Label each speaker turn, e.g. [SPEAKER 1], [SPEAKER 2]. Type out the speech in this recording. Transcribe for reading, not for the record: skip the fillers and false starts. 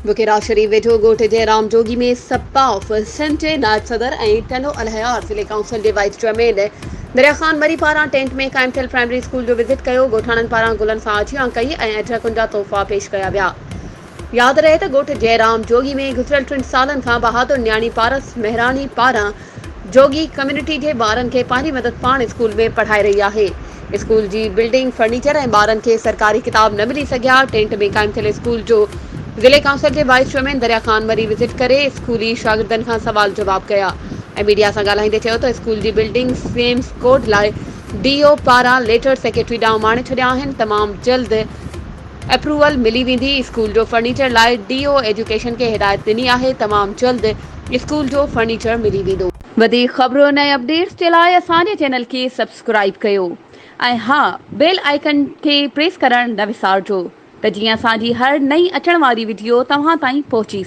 [SPEAKER 1] बुकेरा शरीफ वेठो ॻोठ जयराम जोगी में सपा ऑफ सिंध जे नायब सदर ऐं टनो अलहयार ज़िले काउंसिल जे वाइस चेयरमैन दरिया ख़ान मरी पारां टेंट में क़ाइम थियल प्राइमरी स्कूल जो विज़िट कयो। ॻोठाणनि पारां गुलनि सां आजियां कई ऐं अठरकुनि जा तोहफ़ा पेश कया विया। यादि रहे त ॻोठ जयराम जोगी में गुज़िरियल 3 सालनि खां बहादुर न्याणी पारस मेहरानी पारां जोगी कम्युनिटी जे ॿारनि खे पंहिंजी मदद पाण स्कूल में पढ़ाए रही आहे। स्कूल जी बिल्डिंग फर्नीचर ऐं ॿारनि खे सरकारी किताब न मिली सघिया। टेंट में क़ाइम थियल स्कूल जो ज़िले काउंसिल के वाइस चेयरमैन दरिया ख़ान मरी विज़िट करे स्कूली शागिर्दनि खां सवाल जवाब कया ऐं मीडिया सां ॻाल्हाईंदे चयो त स्कूल जी बिल्डिंग सेम्स कोड लाइ DO पारां लेटर सेक्रेटरी ॾांहुं माणे छॾिया आहिनि। तमामु जल्द अप्रूवल मिली वेंदी। स्कूल जो फर्नीचर लाइ DO एजुकेशन के हिदायत ॾिनी आहे। तमामु जल्द स्कूल जो फर्नीचर मिली वेंदो। वधीक ख़बरुनि ऐं अपडेट्स जे लाइ असांजे चैनल खे सब्सक्राइब कयो ऐं हा बेल आइकन खे प्रेस करणु न विसारिजो त जीअं असांजी हर नई अचण वारी वीडियो तव्हां ताईं पहुची